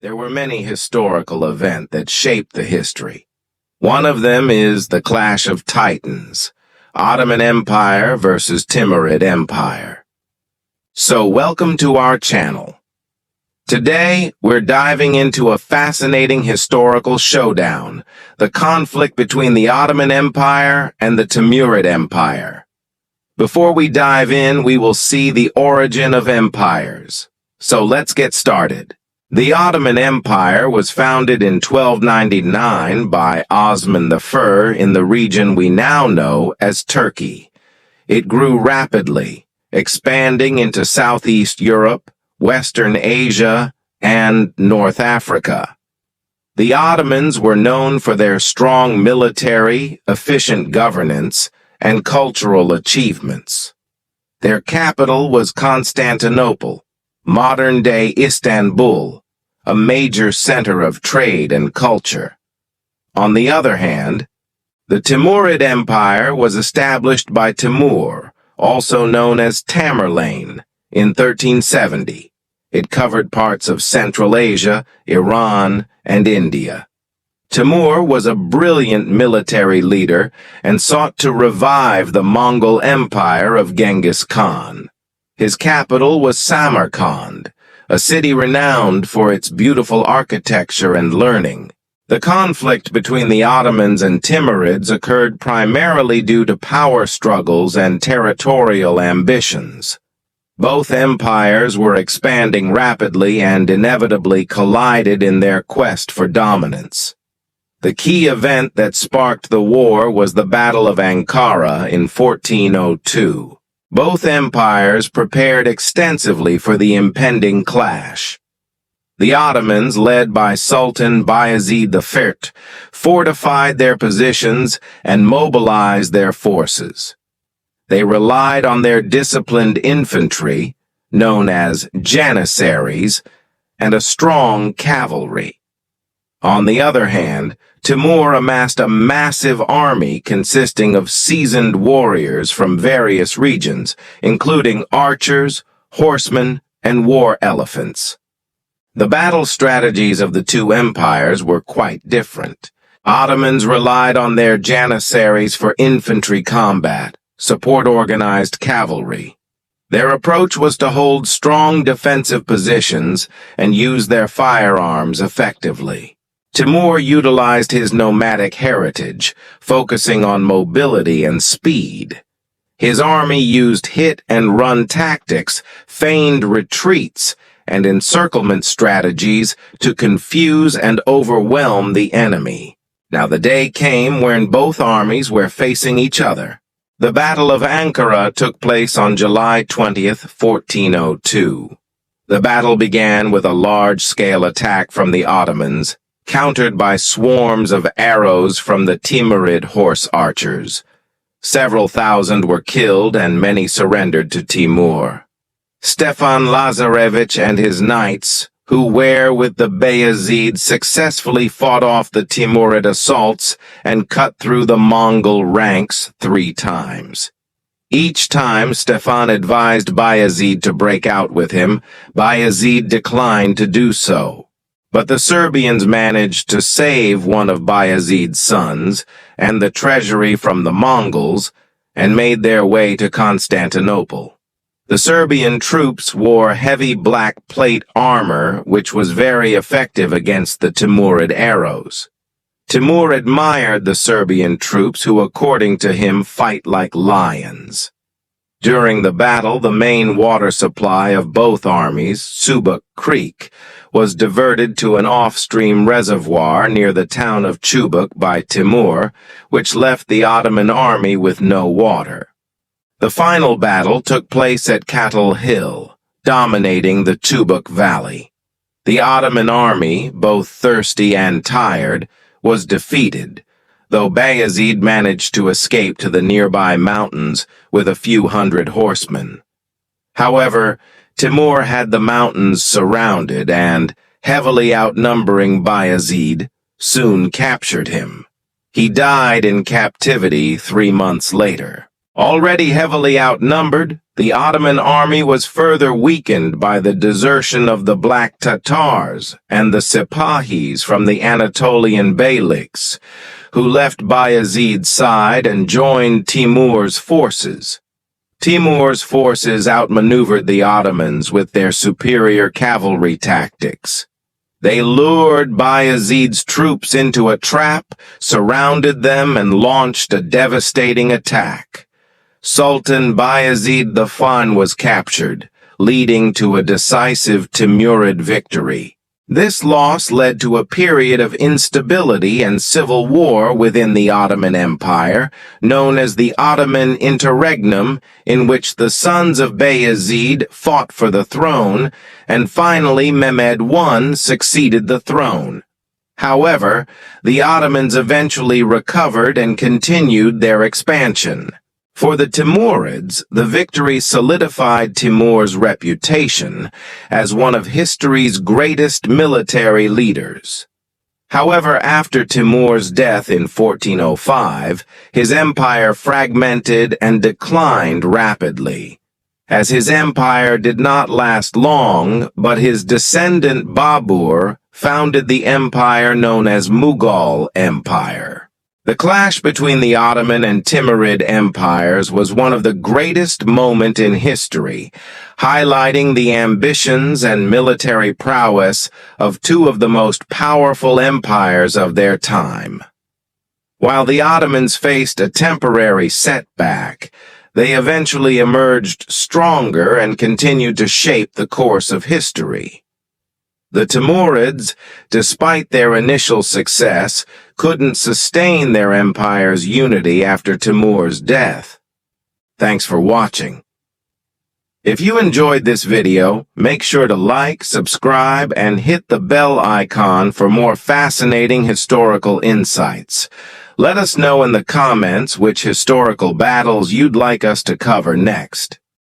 There were many historical events that shaped the history. One of them is the Clash of Titans, Ottoman Empire versus Timurid Empire. So welcome to our channel. Today, we're diving into a fascinating historical showdown, the conflict between the Ottoman Empire and the Timurid Empire. Before we dive in, we will see the origin of empires. So let's get started. The Ottoman Empire was founded in 1299 by Osman I in the region we now know as Turkey. It grew rapidly, expanding into Southeast Europe, Western Asia, and North Africa. The Ottomans were known for their strong military, efficient governance, and cultural achievements. Their capital was Constantinople, modern-day Istanbul, a major center of trade and culture. On the other hand, the Timurid Empire was established by Timur, also known as Tamerlane, in 1370. It covered parts of Central Asia, Iran, and India. Timur was a brilliant military leader and sought to revive the Mongol Empire of Genghis Khan. His capital was Samarkand, a city renowned for its beautiful architecture and learning. The conflict between the Ottomans and Timurids occurred primarily due to power struggles and territorial ambitions. Both empires were expanding rapidly and inevitably collided in their quest for dominance. The key event that sparked the war was the Battle of Ankara in 1402. Both empires prepared extensively for the impending clash. The Ottomans, led by Sultan Bayezid I, fortified their positions and mobilized their forces. They relied on their disciplined infantry, known as janissaries, and a strong cavalry. On the other hand, Timur amassed a massive army consisting of seasoned warriors from various regions, including archers, horsemen, and war elephants. The battle strategies of the two empires were quite different. Ottomans relied on their janissaries for infantry combat, support organized cavalry. Their approach was to hold strong defensive positions and use their firearms effectively. Timur utilized his nomadic heritage, focusing on mobility and speed. His army used hit-and-run tactics, feigned retreats, and encirclement strategies to confuse and overwhelm the enemy. Now the day came when both armies were facing each other. The Battle of Ankara took place on July 20th, 1402. The battle began with a large-scale attack from the Ottomans, countered by swarms of arrows from the Timurid horse archers. Several thousand were killed and many surrendered to Timur. Stefan Lazarevich and his knights, who were with the Bayezid, successfully fought off the Timurid assaults and cut through the Mongol ranks 3 times. Each time Stefan advised Bayezid to break out with him, Bayezid declined to do so. But the Serbians managed to save one of Bayezid's sons and the treasury from the Mongols and made their way to Constantinople. The Serbian troops wore heavy black plate armor, which was very effective against the Timurid arrows. Timur admired the Serbian troops who, according to him, fight like lions. During the battle, the main water supply of both armies, Subuk Creek, was diverted to an off-stream reservoir near the town of Chubuk by Timur, which left the Ottoman army with no water. The final battle took place at Cattle Hill, dominating the Chubuk Valley. The Ottoman army, both thirsty and tired, was defeated, though Bayezid managed to escape to the nearby mountains with a few hundred horsemen. However, Timur had the mountains surrounded and, heavily outnumbering Bayezid, soon captured him. He died in captivity 3 months later. Already heavily outnumbered, The Ottoman army was further weakened by the desertion of the Black Tatars and the Sipahis from the Anatolian beyliks, who left Bayezid's side and joined Timur's forces. Timur's forces outmaneuvered the Ottomans with their superior cavalry tactics. They lured Bayezid's troops into a trap, surrounded them, and launched a devastating attack. Sultan Bayezid the Fan was captured, leading to a decisive Timurid victory. This loss led to a period of instability and civil war within the Ottoman Empire, known as the Ottoman Interregnum, in which the sons of Bayezid fought for the throne, and finally Mehmed I succeeded the throne. However, the Ottomans eventually recovered and continued their expansion. For the Timurids, the victory solidified Timur's reputation as one of history's greatest military leaders. However, after Timur's death in 1405, his empire fragmented and declined rapidly. As his empire did not last long, but his descendant Babur founded the empire known as Mughal Empire. The clash between the Ottoman and Timurid empires was one of the greatest moments in history, highlighting the ambitions and military prowess of two of the most powerful empires of their time. While the Ottomans faced a temporary setback, they eventually emerged stronger and continued to shape the course of history. The Timurids, despite their initial success, couldn't sustain their empire's unity after Timur's death. Thanks for watching. If you enjoyed this video, make sure to like, subscribe, and hit the bell icon for more fascinating historical insights. Let us know in the comments which historical battles you'd like us to cover next.